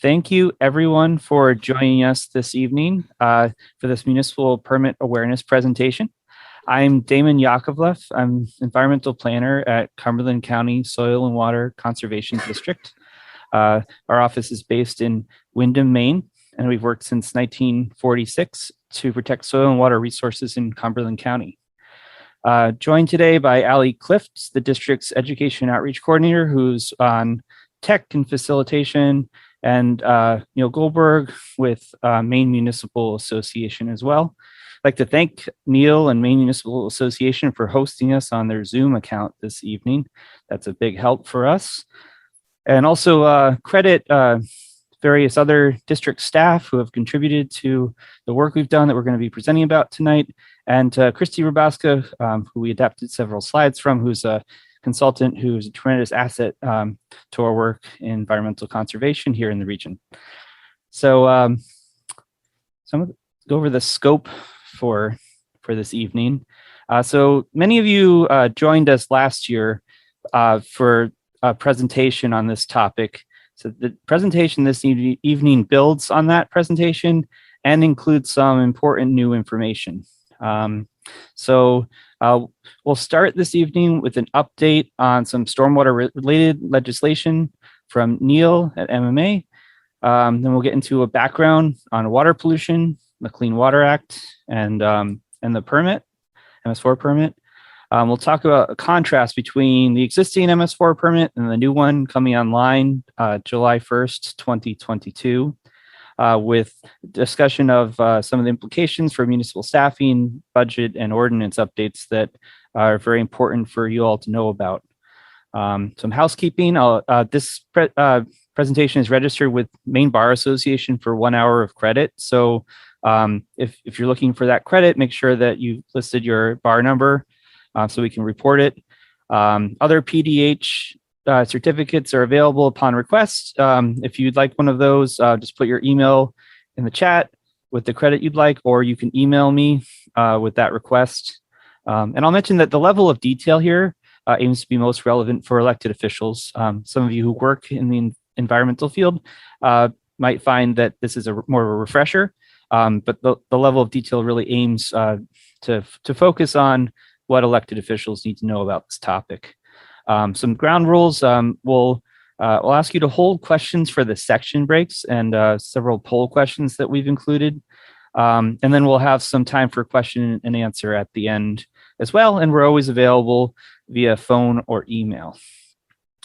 Thank you, everyone, for joining us this evening for this municipal permit awareness presentation. I'm Damon Yakovleff. I'm environmental planner at Cumberland County Soil and Water Conservation District. Our office is based in Windham, Maine, and we've worked since 1946 to protect soil and water resources in Cumberland County. Joined today by Allie Clifts, the district's education outreach coordinator, who's on tech and facilitation, and Neal Goldberg with Maine Municipal Association as well. I'd like to thank Neal and Maine Municipal Association for hosting us on their Zoom account this evening. That's a big help for us. And also credit various other district staff who have contributed to the work we've done that we're going to be presenting about tonight. And Christy Rabaska, who we adapted several slides from, who's a consultant who's a tremendous asset to our work in environmental conservation here in the region. So go over the scope for this evening. So many of you joined us last year for a presentation on this topic. So the presentation this evening builds on that presentation and includes some important new information. We'll start this evening with an update on some stormwater related legislation from Neal at MMA. Then we'll get into a background on water pollution, the Clean Water Act, and the permit, MS4 permit. We'll talk about a contrast between the existing MS4 permit and the new one coming online July 1st, 2022. With discussion of some of the implications for municipal staffing, budget, and ordinance updates that are very important for you all to know about. Some housekeeping. This presentation is registered with Maine Bar Association for 1 hour of credit. So if you're looking for that credit, make sure that you listed your bar number so we can report it. Other PDH certificates are available upon request. If you'd like one of those, just put your email in the chat with the credit you'd like, or you can email me with that request. And I'll mention that the level of detail here aims to be most relevant for elected officials. Some of you who work in the environmental field might find that this is more of a refresher, but the level of detail really aims to focus on what elected officials need to know about this topic. Some ground rules. We'll ask you to hold questions for the section breaks and several poll questions that we've included. And then we'll have some time for question and answer at the end as well. And we're always available via phone or email.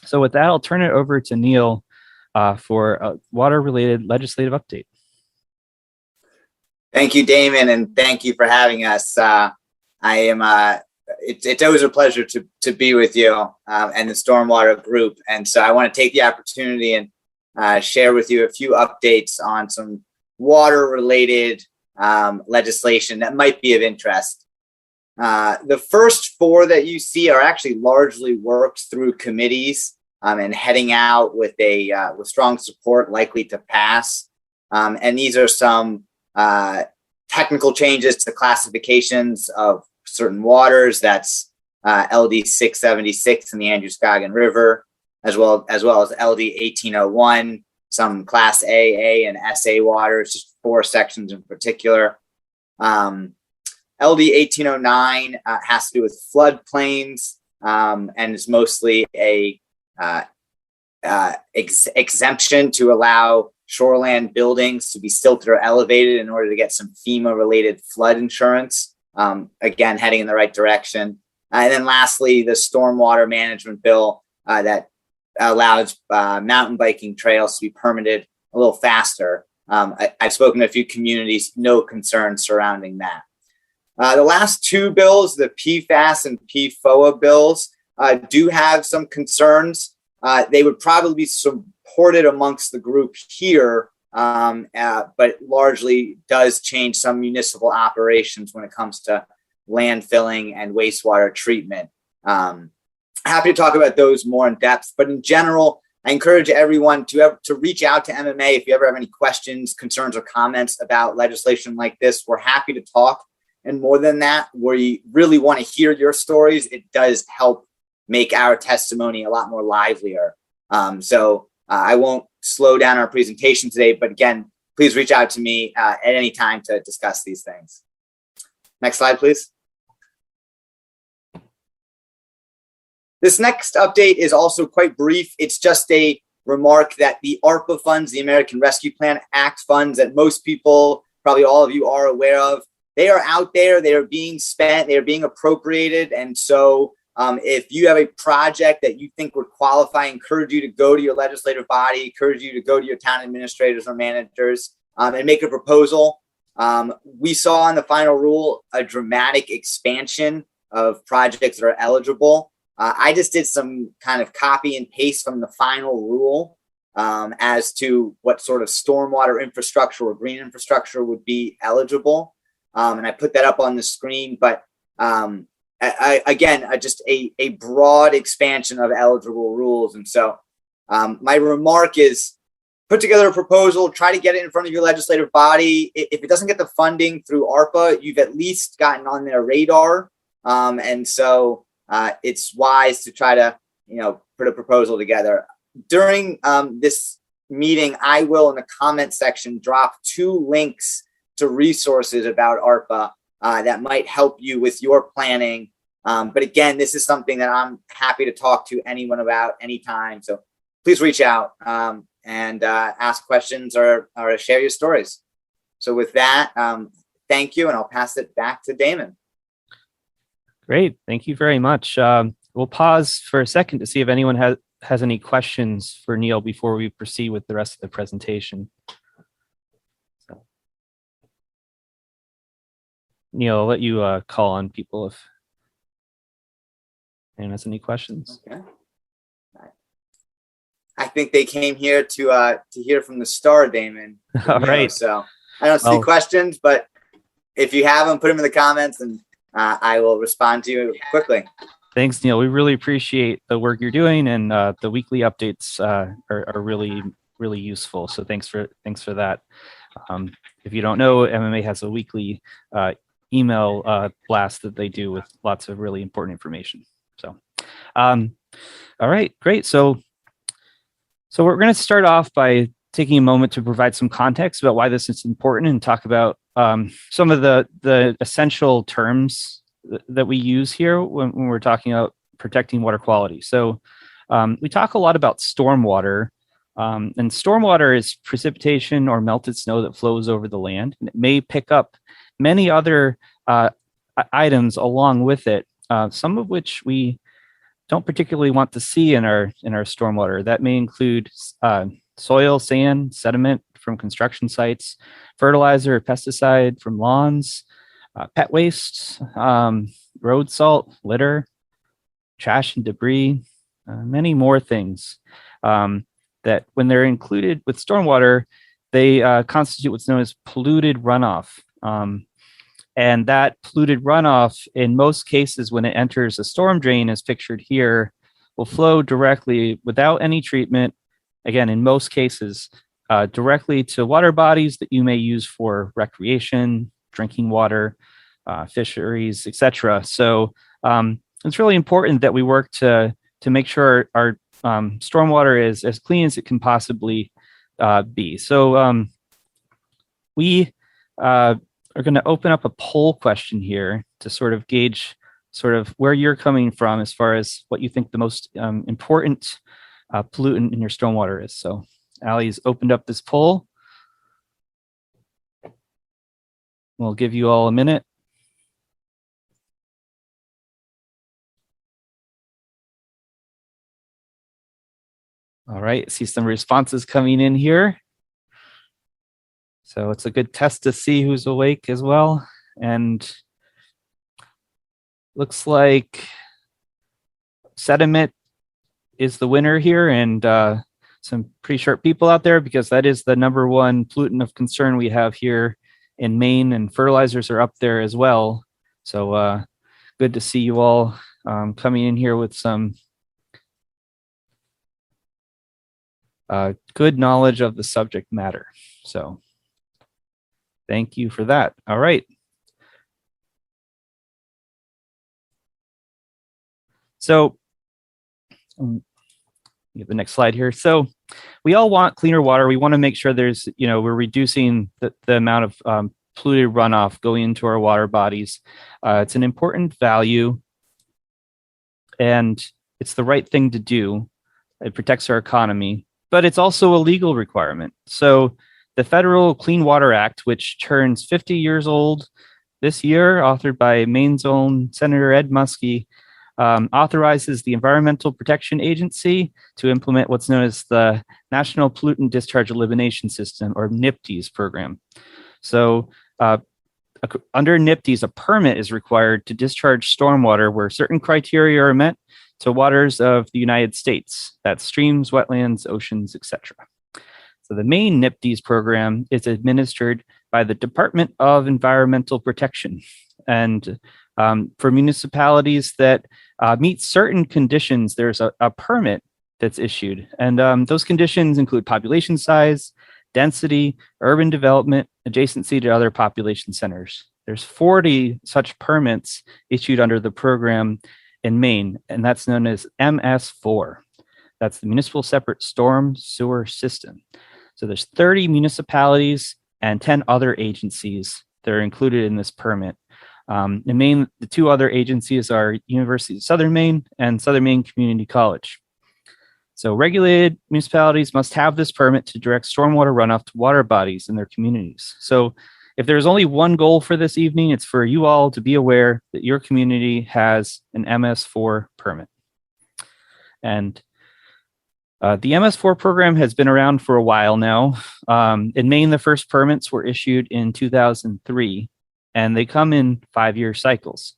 So with that, I'll turn it over to Neal for a water-related legislative update. Thank you, Damon, and thank you for having us. It's always a pleasure to be with you and the Stormwater group. And so I want to take the opportunity and share with you a few updates on some water-related legislation that might be of interest. The first four that you see are actually largely worked through committees and heading out with strong support likely to pass. And these are some technical changes to classifications of certain waters. That's LD 676 in the Androscoggin River, as well as LD 1801, some Class AA and SA waters, just 4 sections in particular. LD 1809 has to do with floodplains and is mostly a exemption to allow shoreland buildings to be silted or elevated in order to get some FEMA-related flood insurance. Again, heading in the right direction. And then lastly, the stormwater management bill that allows mountain biking trails to be permitted a little faster. I've spoken to a few communities, no concerns surrounding that. The last 2 bills, the PFAS and PFOA bills, do have some concerns. They would probably be supported amongst the group here, but largely does change some municipal operations when it comes to landfilling and wastewater treatment. Happy to talk about those more in depth, but in general, I encourage everyone to reach out to MMA if you ever have any questions, concerns, or comments about legislation like this. We're happy to talk. And more than that, we really want to hear your stories. It does help make our testimony a lot more livelier. So I won't slow down our presentation today, but again, please reach out to me at any time to discuss these things. Next slide, please. This next update is also quite brief. It's just a remark that the ARPA funds, the American Rescue Plan Act funds that most people, probably all of you, are aware of, they are out there, they are being spent, they are being appropriated. And so if you have a project that you think would qualify, I encourage you to go to your legislative body, encourage you to go to your town administrators or managers and make a proposal. We saw in the final rule a dramatic expansion of projects that are eligible. I just did some kind of copy and paste from the final rule as to what sort of stormwater infrastructure or green infrastructure would be eligible. And I put that up on the screen, but just a broad expansion of eligible rules. And so my remark is put together a proposal, try to get it in front of your legislative body. If it doesn't get the funding through ARPA, you've at least gotten on their radar. And so it's wise to try to, put a proposal together. During this meeting, I will, in the comment section, drop 2 links to resources about ARPA that might help you with your planning. But again, this is something that I'm happy to talk to anyone about anytime. So please reach out and ask questions or share your stories. So with that, thank you, and I'll pass it back to Damon. Great. Thank you very much. We'll pause for a second to see if anyone has any questions for Neal before we proceed with the rest of the presentation. So, Neal, I'll let you call on people if anyone has any questions. Okay. I think they came here to hear from the star, Damon. All right. So I don't see questions, but if you have them, put them in the comments, and I will respond to you quickly. Thanks, Neal. We really appreciate the work you're doing, and the weekly updates are really, really useful. So thanks for that. If you don't know, MMA has a weekly email blast that they do with lots of really important information. So, all right, great. So we're going to start off by taking a moment to provide some context about why this is important and talk about some of the essential terms that we use here when we're talking about protecting water quality. So we talk a lot about stormwater, and stormwater is precipitation or melted snow that flows over the land, and it may pick up many other items along with it, some of which we don't particularly want to see in our stormwater. That may include soil, sand, sediment from construction sites, fertilizer, pesticide from lawns, pet waste, road salt, litter, trash and debris, many more things that when they're included with stormwater, they constitute what's known as polluted runoff. And that polluted runoff, in most cases, when it enters a storm drain, as pictured here, will flow directly without any treatment. Again, in most cases, directly to water bodies that you may use for recreation, drinking water, fisheries, etc. So it's really important that we work to make sure our stormwater is as clean as it can possibly be. So we are going to open up a poll question here to sort of gauge sort of where you're coming from as far as what you think the most important pollutant in your stormwater is. So Allie's opened up this poll. We'll give you all a minute. All right, see some responses coming in here. So it's a good test to see who's awake as well. And looks like sediment is the winner here, and some pretty sharp people out there, because that is the #1 pollutant of concern we have here in Maine, and fertilizers are up there as well. So good to see you all coming in here with some good knowledge of the subject matter. So thank you for that. All right. So You have the next slide here. So we all want cleaner water. We want to make sure there's, we're reducing the amount of polluted runoff going into our water bodies. It's an important value, and it's the right thing to do. It protects our economy, but it's also a legal requirement. So the Federal Clean Water Act, which turns 50 years old this year, authored by Maine's own Senator Ed Muskie, authorizes the Environmental Protection Agency to implement what's known as the National Pollutant Discharge Elimination System, or Niptis program. So under Niptis, a permit is required to discharge stormwater where certain criteria are met to waters of the United States. That's streams, wetlands, oceans, etc. So the Maine Niptis program is administered by the Department of Environmental Protection. And for municipalities that meet certain conditions, there's a permit that's issued. And those conditions include population size, density, urban development, adjacency to other population centers. There's 40 such permits issued under the program in Maine, and that's known as MS4. That's the Municipal Separate Storm Sewer System. So there's 30 municipalities and 10 other agencies that are included in this permit. In Maine, the two other agencies are University of Southern Maine and Southern Maine Community College. So regulated municipalities must have this permit to direct stormwater runoff to water bodies in their communities. So if there's only one goal for this evening, it's for you all to be aware that your community has an MS4 permit. And the MS4 program has been around for a while now. In Maine, the first permits were issued in 2003, and they come in 5-year cycles.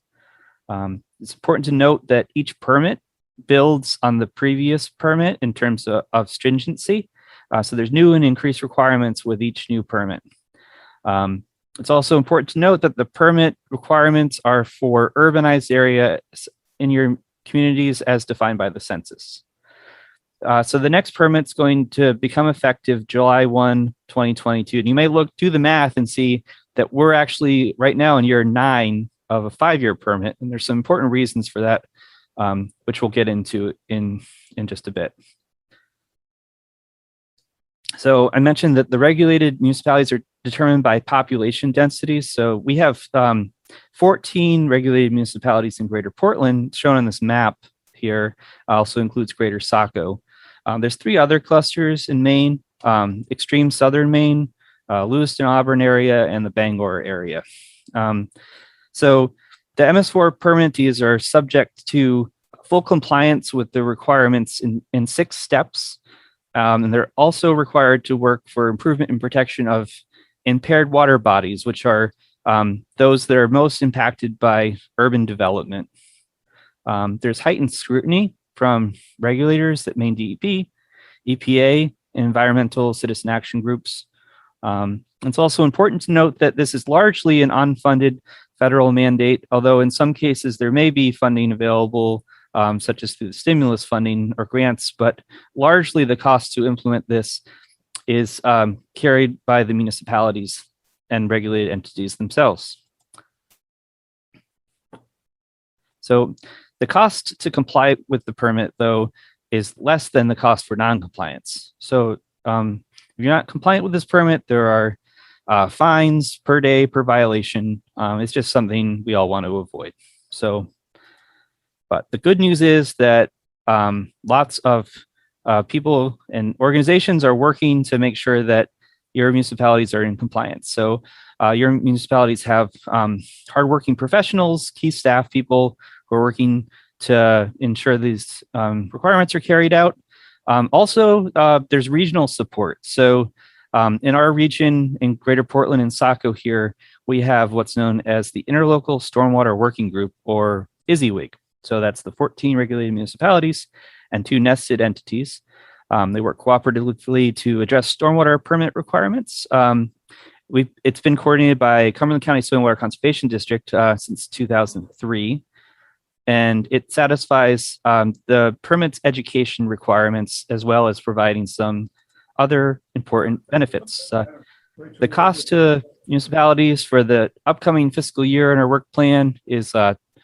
It's important to note that each permit builds on the previous permit in terms of stringency. So there's new and increased requirements with each new permit. It's also important to note that the permit requirements are for urbanized areas in your communities as defined by the census. So the next permit's going to become effective July 1, 2022. And you may do the math and see that we're actually right now in year 9 of a 5-year permit. And there's some important reasons for that, which we'll get into in just a bit. So I mentioned that the regulated municipalities are determined by population densities. So we have 14 regulated municipalities in Greater Portland, shown on this map here. Also includes Greater Saco. There's 3 other clusters in Maine: extreme southern Maine, Lewiston, Auburn area, and the Bangor area. So the MS4 permittees are subject to full compliance with the requirements in 6 steps. And they're also required to work for improvement and protection of impaired water bodies, which are those that are most impacted by urban development. There's heightened scrutiny from regulators at Maine DEP, EPA, and environmental citizen action groups. It's also important to note that this is largely an unfunded federal mandate, although in some cases there may be funding available, such as through the stimulus funding or grants, but largely the cost to implement this is carried by the municipalities and regulated entities themselves. So the cost to comply with the permit, though, is less than the cost for non-compliance. So if you're not compliant with this permit, there are fines per day per violation. It's just something we all want to avoid. But the good news is that lots of people and organizations are working to make sure that your municipalities are in compliance. So your municipalities have hardworking professionals, key staff people who are working to ensure these requirements are carried out. Also, there's regional support. So in our region, in Greater Portland and Saco here, we have what's known as the Interlocal Stormwater Working Group, or ISWG. So that's the 14 regulated municipalities and 2 nested entities. They work cooperatively to address stormwater permit requirements. It's been coordinated by Cumberland County Soil and Water Conservation District since 2003. And it satisfies the permits education requirements, as well as providing some other important benefits. The cost to municipalities for the upcoming fiscal year in our work plan is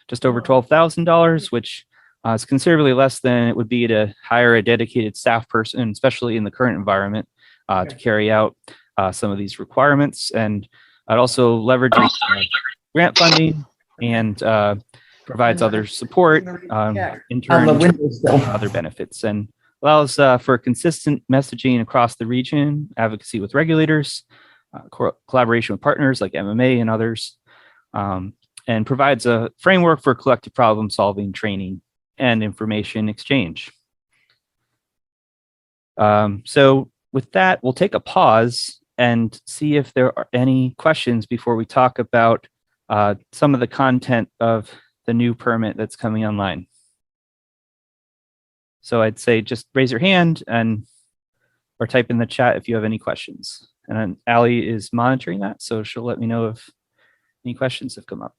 just over $12,000, which It's considerably less than it would be to hire a dedicated staff person, especially in the current environment, to carry out some of these requirements. And it also leverages grant funding and provides other support, interns, other benefits, and allows for consistent messaging across the region, advocacy with regulators, collaboration with partners like MMA and others, and provides a framework for collective problem solving, training, and information exchange. So with that, we'll take a pause and see if there are any questions before we talk about some of the content of the new permit that's coming online. So I'd say just raise your hand or type in the chat if you have any questions. And then Allie is monitoring that, so she'll let me know if any questions have come up.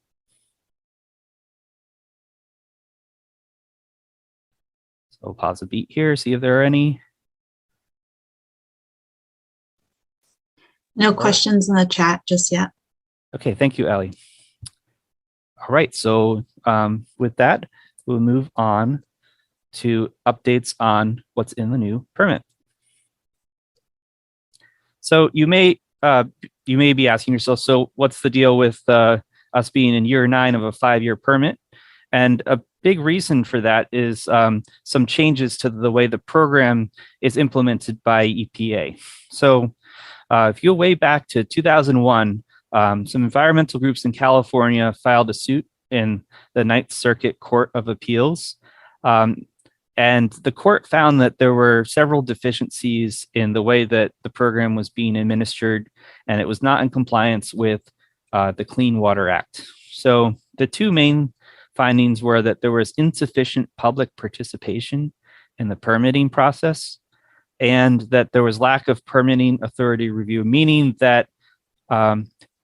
So I'll pause a beat here, see if there are any. No questions in the chat just yet. Okay, thank you, Allie. All right, so with that, we'll move on to updates on what's in the new permit. So you may be asking yourself, so what's the deal with us being in year 9 of a 5-year permit? And a big reason for that is some changes to the way the program is implemented by EPA. So if you go way back to 2001, some environmental groups in California filed a suit in the Ninth Circuit Court of Appeals. And the court found that there were several deficiencies in the way that the program was being administered, and it was not in compliance with the Clean Water Act. So the two main findings were that there was insufficient public participation in the permitting process, and that there was lack of permitting authority review, meaning that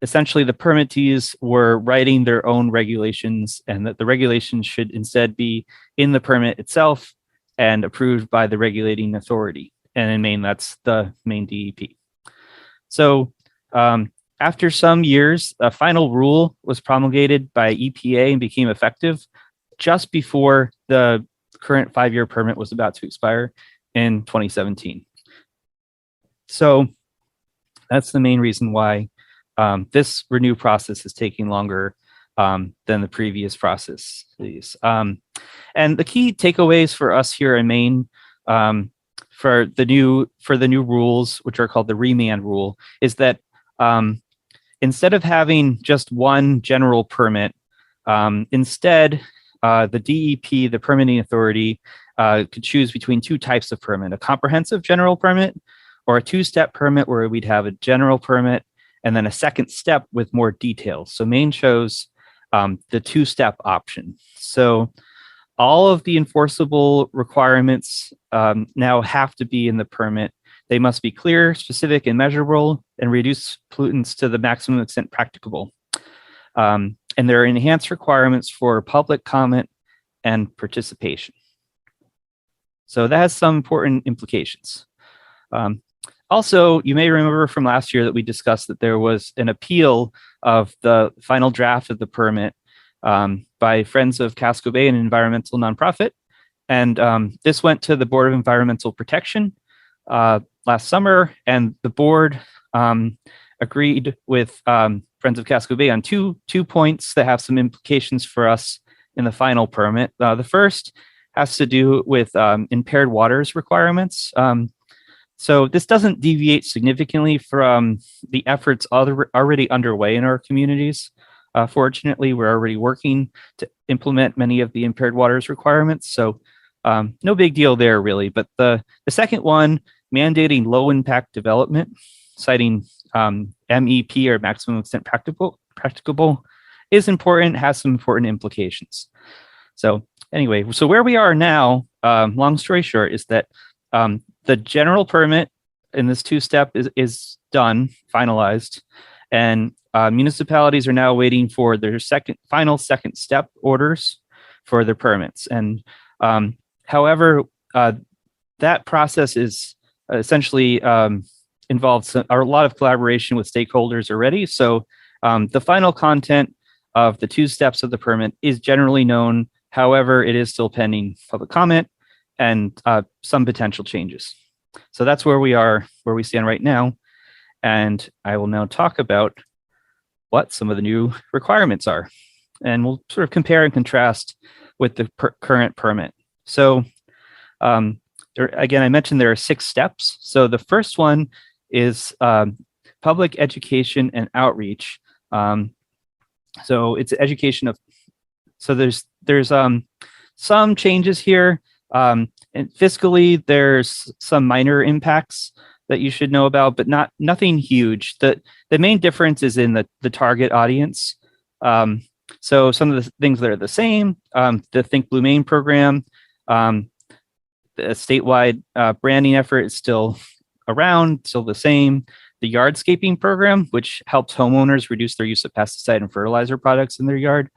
essentially the permittees were writing their own regulations, and that the regulations should instead be in the permit itself and approved by the regulating authority. And in Maine, that's the Maine DEP. So after some years, a final rule was promulgated by EPA and became effective just before the current 5-year permit was about to expire in 2017. So that's the main reason why this renew process is taking longer than the previous process. And the key takeaways for us here in Maine for the new rules, which are called the Riemann Rule, is that instead of having just one general permit, instead the DEP, the permitting authority, could choose between 2 types of permit: a comprehensive general permit or a 2-step permit, where we'd have a general permit and then a second step with more details. So Maine chose the 2-step option. So all of the enforceable requirements now have to be in the permit. They must be clear, specific, and measurable, and reduce pollutants to the maximum extent practicable. And there are enhanced requirements for public comment and participation. So that has some important implications. Also, you may remember from last year that we discussed that there was an appeal of the final draft of the permit by Friends of Casco Bay, an environmental nonprofit. And this went to the Board of Environmental Protection last summer, and the board agreed with Friends of Casco Bay on two points that have some implications for us in the final permit. The first has to do with impaired waters requirements. So this doesn't deviate significantly from the efforts already underway in our communities. Fortunately, we're already working to implement many of the impaired waters requirements. So no big deal there, really. But the second one, mandating low impact development, citing MEP, or maximum extent practicable, is important, has some important implications. So anyway, so where we are now, long story short, is that the general permit in this 2-step is done, finalized, and municipalities are now waiting for their final second step orders for their permits. And however, that process is essentially involves a lot of collaboration with stakeholders already. So the final content of the 2 steps of the permit is generally known However, it is still pending public comment and some potential changes. So that's where we stand right now. And I will now talk about what some of the new requirements are. And we'll sort of compare and contrast with the current permit. So again, I mentioned there are 6 steps. So the first one is public education and outreach. So it's education of, so there's some changes here. And fiscally, there's some minor impacts that you should know about, but nothing huge. The main difference is in the target audience. So some of the things that are the same, the Think Blue Maine program, the statewide branding effort is still around, still the same. The yardscaping program, which helps homeowners reduce their use of pesticide and fertilizer products in their yard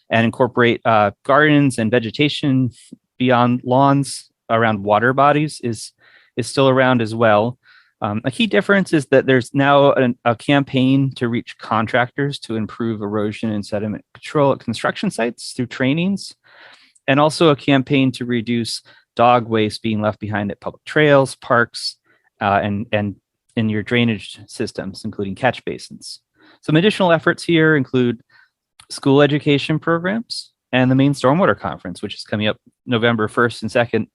and incorporate gardens and vegetation beyond lawns around water bodies, is still around as well. A key difference is that there's now a campaign to reach contractors to improve erosion and sediment control at construction sites through trainings, and also a campaign to reduce dog waste being left behind at public trails, parks, and in your drainage systems, including catch basins. Some additional efforts here include school education programs and the Maine Stormwater Conference, which is coming up November 1st and 2nd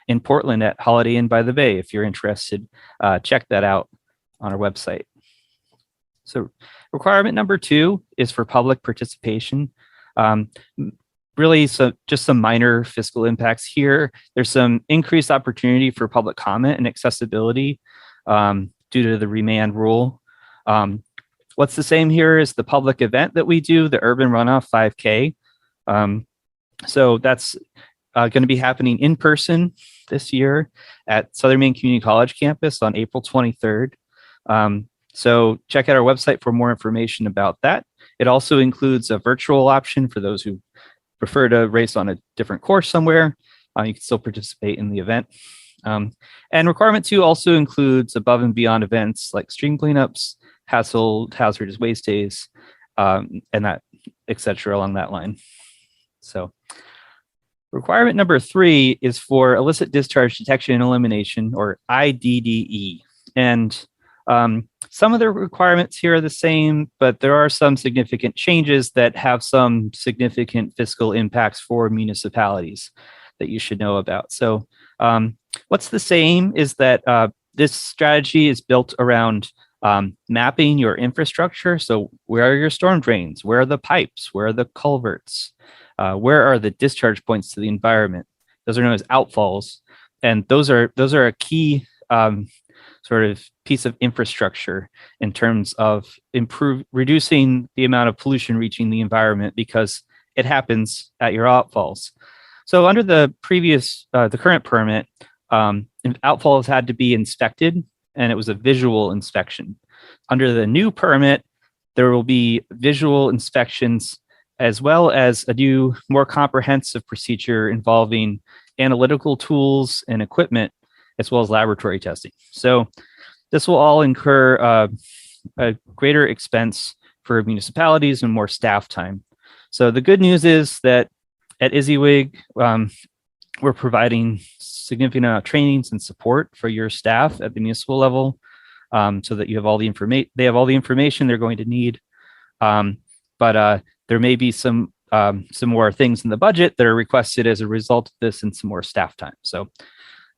in Portland at Holiday Inn by the Bay. If you're interested, check that out on our website. So requirement number 2 is for public participation. Really, so just some minor fiscal impacts here. There's some increased opportunity for public comment and accessibility due to the Riemann Rule. What's the same here is the public event that we do, the Urban Runoff 5K. So that's going to be happening in person this year at Southern Maine Community College campus on April 23rd. So check out our website for more information about that. It also includes a virtual option for those who prefer to race on a different course somewhere. You can still participate in the event. And requirement 2 also includes above and beyond events like stream cleanups, hazardous waste days, and that, et cetera, along that line. So requirement number 3 is for illicit discharge detection and elimination, or IDDE. And some of the requirements here are the same, but there are some significant changes that have some significant fiscal impacts for municipalities that you should know about. So what's the same is that this strategy is built around mapping your infrastructure. So where are your storm drains? Where are the pipes? Where are the culverts? Where are the discharge points to the environment? Those are known as outfalls. And those are a key sort of piece of infrastructure in terms of reducing the amount of pollution reaching the environment, because it happens at your outfalls. So under the current permit, outfalls had to be inspected, and it was a visual inspection. Under the new permit, there will be visual inspections as well as a new, more comprehensive procedure involving analytical tools and equipment, as well as laboratory testing. So this will all incur a greater expense for municipalities and more staff time. So the good news is that at ISWG, we're providing significant amount of trainings and support for your staff at the municipal level, so that you have all the information. They have all the information they're going to need. But there may be some more things in the budget that are requested as a result of this, and some more staff time. So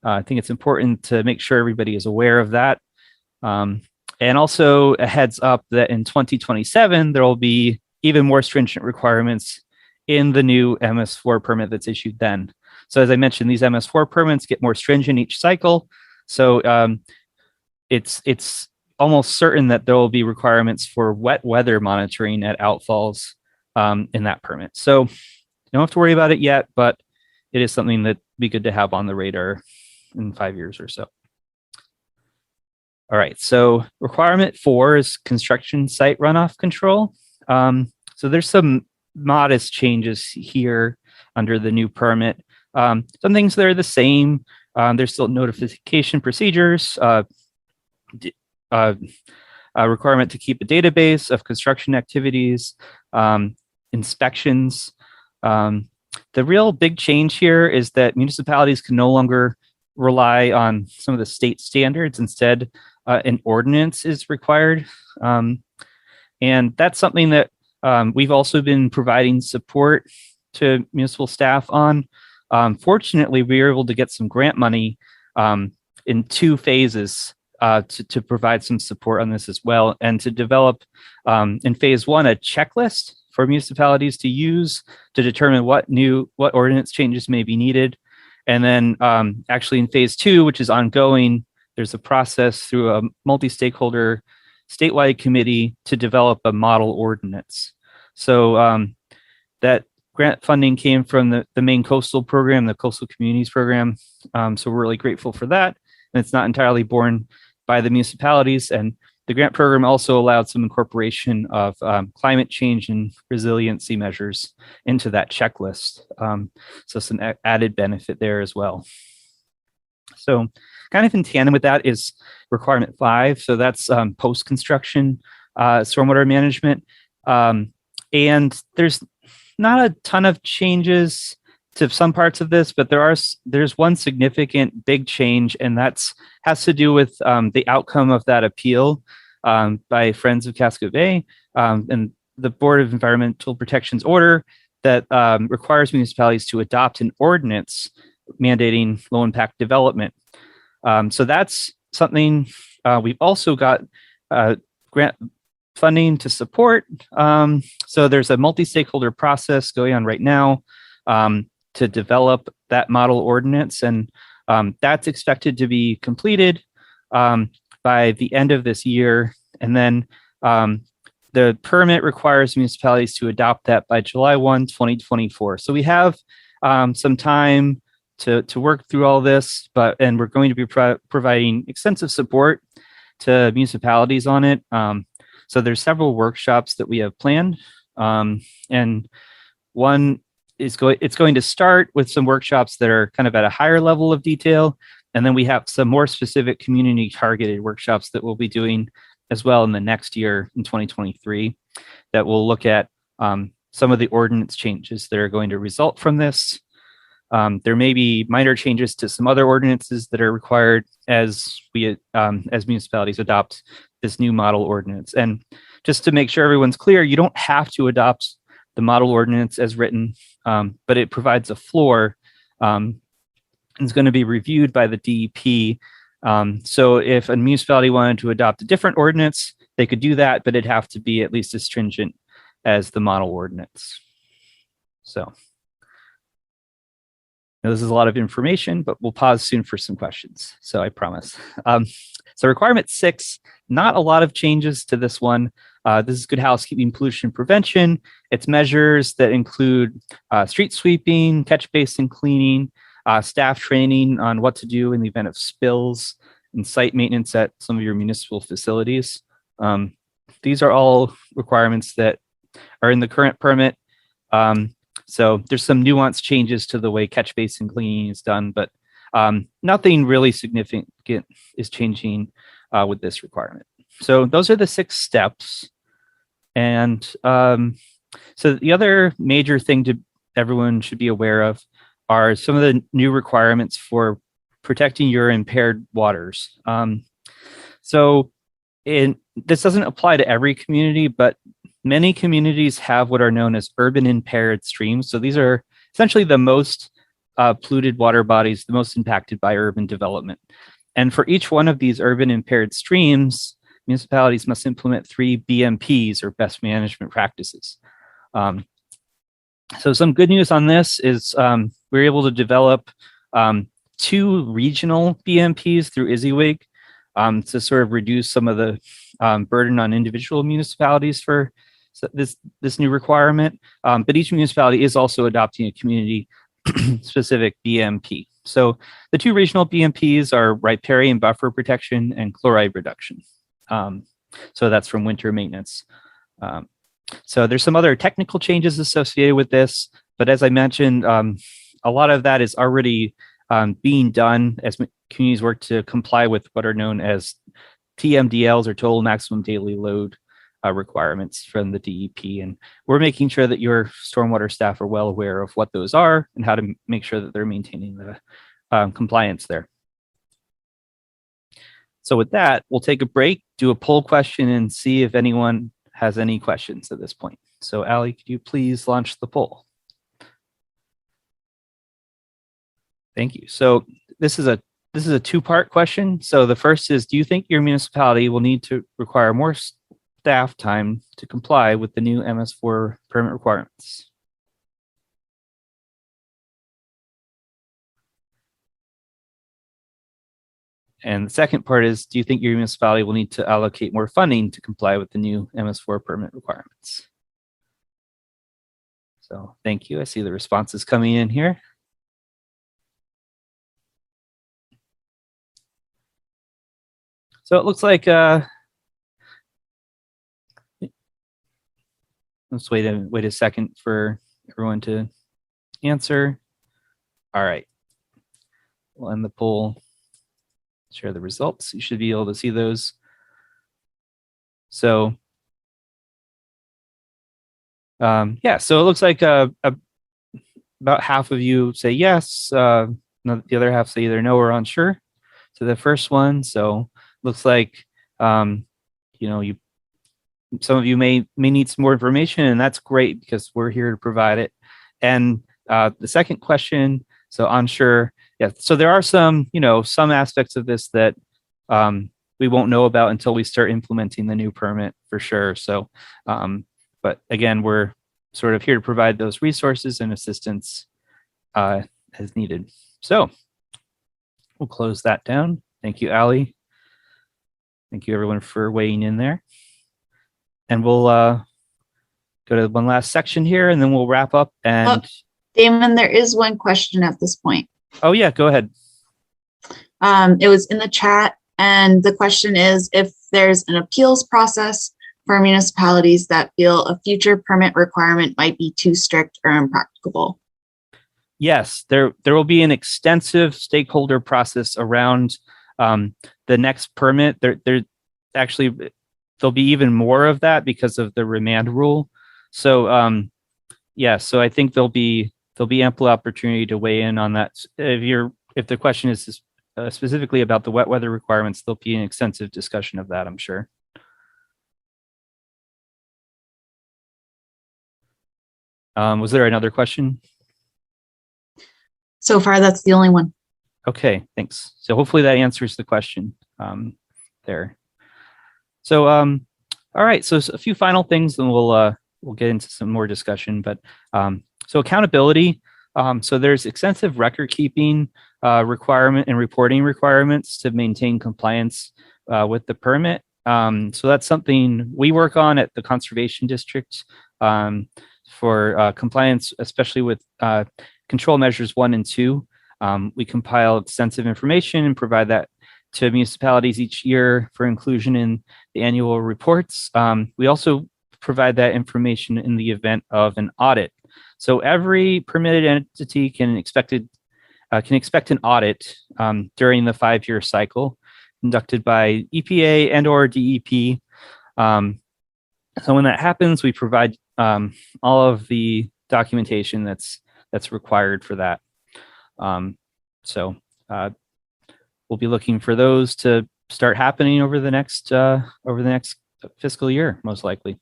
I think it's important to make sure everybody is aware of that. And also a heads up that in 2027, there will be even more stringent requirements in the new MS4 permit that's issued then. So as I mentioned, these MS4 permits get more stringent each cycle. So it's almost certain that there will be requirements for wet weather monitoring at outfalls in that permit. So you don't have to worry about it yet, but it is something that'd be good to have on the radar in 5 years or so. All right, so requirement 4 is construction site runoff control. So there's some modest changes here under the new permit. Some things that are the same. There's still notification procedures, a requirement to keep a database of construction activities, inspections, The real big change here is that municipalities can no longer rely on some of the state standards. Instead, an ordinance is required. And that's something that we've also been providing support to municipal staff on. Fortunately, we were able to get some grant money in 2 phases to provide some support on this as well, and to develop in phase 1 a checklist for municipalities to use to determine what ordinance changes may be needed. And then actually in phase 2, which is ongoing, there's a process through a multi-stakeholder statewide committee to develop a model ordinance. So that grant funding came from the Maine Coastal Program, the Coastal Communities Program. So we're really grateful for that. And it's not entirely borne by the municipalities. And the grant program also allowed some incorporation of climate change and resiliency measures into that checklist. So some added benefit there as well. So kind of in tandem with that is requirement 5. So that's post-construction stormwater management. And there's not a ton of changes to some parts of this, but there's one significant big change, and has to do with the outcome of that appeal by Friends of Casco Bay and the Board of Environmental Protection's order that requires municipalities to adopt an ordinance mandating low impact development. So that's something we've also got grant funding to support. So there's a multi-stakeholder process going on right now to develop that model ordinance, and that's expected to be completed by the end of this year. And then the permit requires municipalities to adopt that by July 1, 2024. So we have some time to work through all this, and we're going to be providing extensive support to municipalities on it. So there's several workshops that we have planned, and one is going to start with some workshops that are kind of at a higher level of detail, and then we have some more specific community targeted workshops that we'll be doing as well in the next year in 2023 that will look at some of the ordinance changes that are going to result from this. There may be minor changes to some other ordinances that are required as municipalities adopt this new model ordinance. And just to make sure everyone's clear, you don't have to adopt the model ordinance as written, but it provides a floor. It's going to be reviewed by the DEP. So if a municipality wanted to adopt a different ordinance, they could do that, but it'd have to be at least as stringent as the model ordinance. So now, this is a lot of information, but we'll pause soon for some questions. So I promise. So requirement 6, not a lot of changes to this one. This is good housekeeping pollution prevention. It's measures that include street sweeping, catch basin cleaning, staff training on what to do in the event of spills, and site maintenance at some of your municipal facilities. These are all requirements that are in the current permit. So there's some nuanced changes to the way catch basin cleaning is done, but nothing really significant is changing with this requirement. So those are the 6 steps. And so the other major thing everyone should be aware of are some of the new requirements for protecting your impaired waters. So this doesn't apply to every community, but many communities have what are known as urban impaired streams. So these are essentially the most polluted water bodies, the most impacted by urban development. And for each one of these urban impaired streams, municipalities must implement 3 BMPs, or best management practices. So some good news on this is we're able to develop 2 regional BMPs through ISWG to sort of reduce some of the burden on individual municipalities for this new requirement. But each municipality is also adopting a community specific BMP. So the 2 regional BMPs are riparian buffer protection and chloride reduction. So that's from winter maintenance. So there's some other technical changes associated with this, but as I mentioned, a lot of that is already being done as communities work to comply with what are known as TMDLs, or total maximum daily load requirements from the DEP. And we're making sure that your stormwater staff are well aware of what those are and how to make sure that they're maintaining the compliance there. So with that, we'll take a break, do a poll question, and see if anyone has any questions at this point. So Allie, could you please launch the poll? Thank you. So this is a two-part question. So the first is, do you think your municipality will need to require more staff time to comply with the new MS4 permit requirements? And the second part is, do you think your municipality will need to allocate more funding to comply with the new MS4 permit requirements? So thank you. I see the responses coming in here. So it looks like, let's wait a second for everyone to answer. All right. We'll end the poll, share the results. You should be able to see those. So, yeah, so it looks like about half of you say yes. The other half say either no or unsure to the first one. So looks like, some of you may need some more information, and that's great because we're here to provide it. And the second question, so unsure, yeah. So there are some aspects of this that we won't know about until we start implementing the new permit for sure. So, but again, we're sort of here to provide those resources and assistance as needed. So we'll close that down. Thank you, Allie. Thank you, everyone, for weighing in there. And we'll go to one last section here, and then we'll wrap up. And Damon, there is one question at this point. Oh, yeah, go ahead. It was in the chat, and the question is if there's an appeals process for municipalities that feel a future permit requirement might be too strict or impracticable. Yes, there will be an extensive stakeholder process around the next permit. There actually, there'll be even more of that because of the Riemann Rule. So yeah, so I think there'll be ample opportunity to weigh in on that. If the question is specifically about the wet weather requirements, there'll be an extensive discussion of that, I'm sure. Was there another question? So far, that's the only one. Okay, thanks. So hopefully that answers the question there. So, all right. So a few final things, and we'll get into some more discussion. But so accountability. So there's extensive record keeping requirement and reporting requirements to maintain compliance with the permit. So that's something we work on at the Conservation District for compliance, especially with control measures 1 and 2. We compile extensive information and provide that to municipalities each year for inclusion in the annual reports. We also provide that information in the event of an audit. So every permitted entity can expect an audit during the 5-year cycle conducted by EPA and or DEP. So when that happens, we provide all of the documentation that's required for that. So we'll be looking for those to start happening over the next fiscal year, most likely.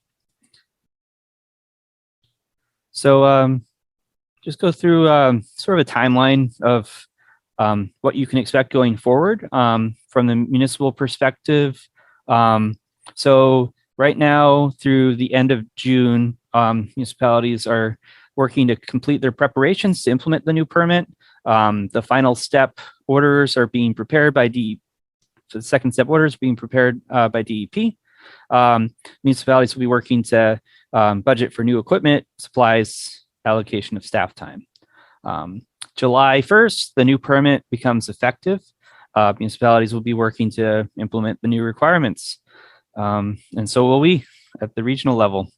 So just go through sort of a timeline of what you can expect going forward from the municipal perspective. So right now through the end of June, municipalities are working to complete their preparations to implement the new permit. The final step orders are being prepared by DEP. So the second step orders being prepared by DEP. Municipalities will be working to budget for new equipment, supplies, allocation of staff time. July 1st, the new permit becomes effective. Municipalities will be working to implement the new requirements. And so will we at the regional level.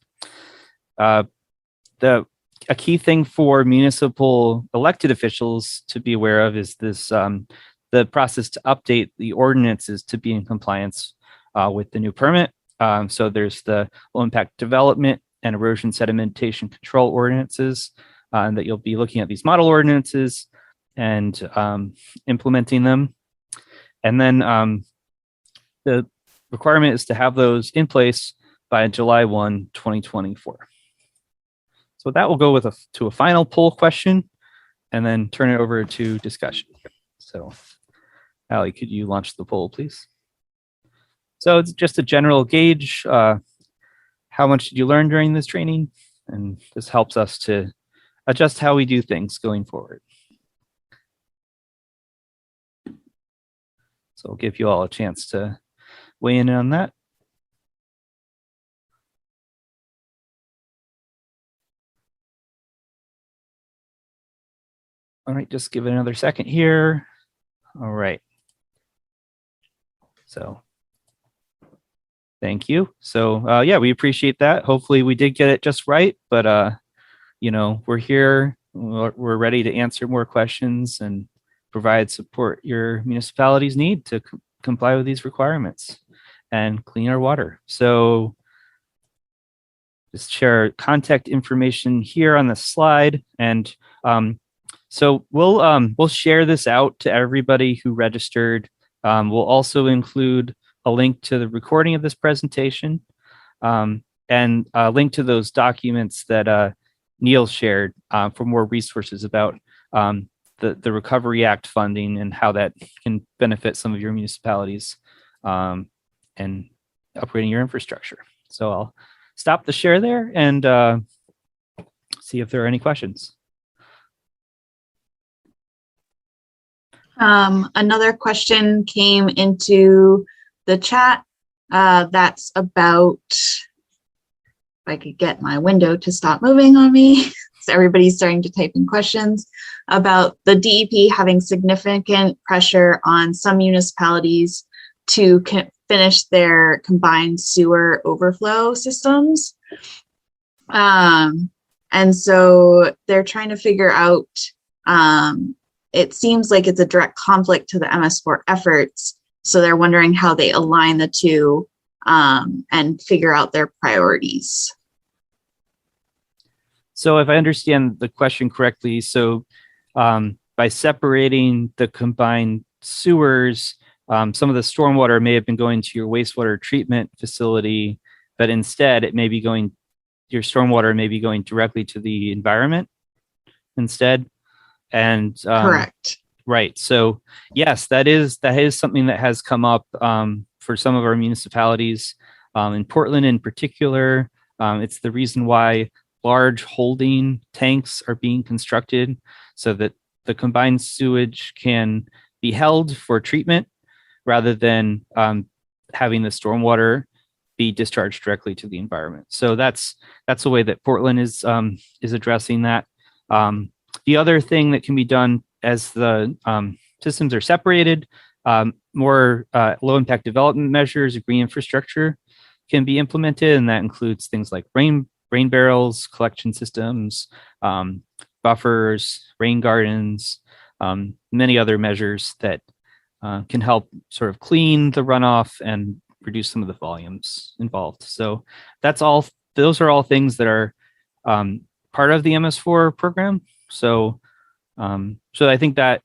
A key thing for municipal elected officials to be aware of is this, the process to update the ordinances to be in compliance with the new permit. So there's the low impact development and erosion sedimentation control ordinances, and that you'll be looking at these model ordinances and implementing them. And then the requirement is to have those in place by July 1, 2024. So that will go to a final poll question and then turn it over to discussion. So Allie, could you launch the poll, please? So it's just a general gauge. How much did you learn during this training? And this helps us to adjust how we do things going forward. So I'll give you all a chance to weigh in on that. All right, just give it another second here. All right. So thank you. So yeah, we appreciate that. Hopefully we did get it just right, but you know, we're here, we're ready to answer more questions and provide support your municipalities need to comply with these requirements and clean our water. So just share contact information here on the slide. And so we'll share this out to everybody who registered. We'll also include a link to the recording of this presentation and a link to those documents that Neal shared for more resources about the Recovery Act funding and how that can benefit some of your municipalities and upgrading your infrastructure. So I'll stop the share there and see if there are any questions. Another question came into the chat that's about, if I could get my window to stop moving on me. So everybody's starting to type in questions about the DEP having significant pressure on some municipalities to finish their combined sewer overflow systems. And so they're trying to figure out, it seems like it's a direct conflict to the MS4 efforts. So they're wondering how they align the two and figure out their priorities. So if I understand the question correctly, so by separating the combined sewers, some of the stormwater may have been going to your wastewater treatment facility, but instead it may be going, your stormwater may be going directly to the environment instead. And correct. Right. So yes, that is something that has come up for some of our municipalities. In Portland in particular, it's the reason why large holding tanks are being constructed so that the combined sewage can be held for treatment rather than having the stormwater be discharged directly to the environment. So that's the way that Portland is addressing that. The other thing that can be done as the systems are separated, more low impact development measures, green infrastructure can be implemented, and that includes things like rain barrels, collection systems, buffers, rain gardens, many other measures that can help sort of clean the runoff and reduce some of the volumes involved. So those are all things that are part of the MS4 program. So I think that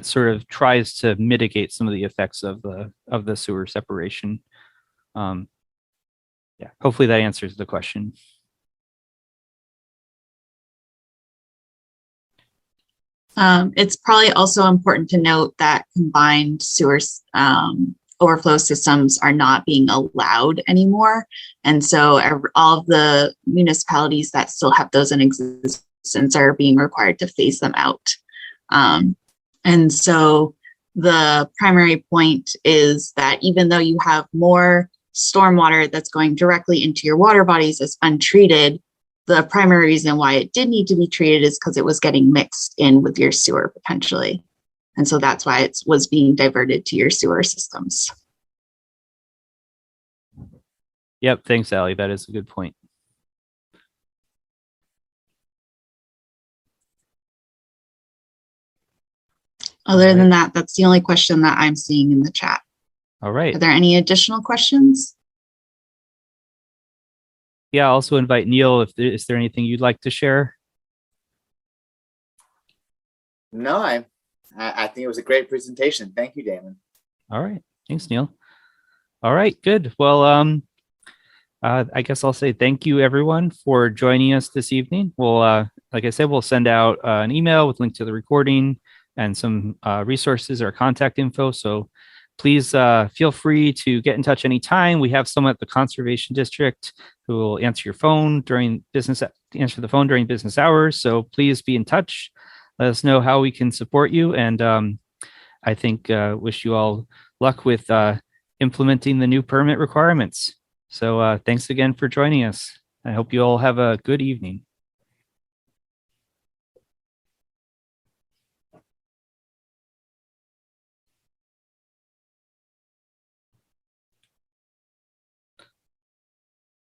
sort of tries to mitigate some of the effects of the sewer separation. Yeah, hopefully that answers the question. It's probably also important to note that combined sewer overflow systems are not being allowed anymore. And so all of the municipalities that still have those in existence are being required to phase them out. And so the primary point is that even though you have more stormwater that's going directly into your water bodies as untreated, the primary reason why it did need to be treated is because it was getting mixed in with your sewer potentially. And so that's why it was being diverted to your sewer systems. Yep. Thanks, Allie. That is a good point. Other than that, that's the only question that I'm seeing in the chat. All right. Are there any additional questions? Yeah, I'll also invite Neal if is there anything you'd like to share? No, I think it was a great presentation. Thank you, Damon. All right. Thanks, Neal. All right, good. Well, I guess I'll say thank you everyone for joining us this evening. We'll, like I said, we'll send out an email with link to the recording and some resources or contact info. So please feel free to get in touch anytime. We have someone at the Conservation District who will answer your phone during business, answer the phone during business hours. So please be in touch. Let us know how we can support you. And I think wish you all luck with implementing the new permit requirements. So thanks again for joining us. I hope you all have a good evening.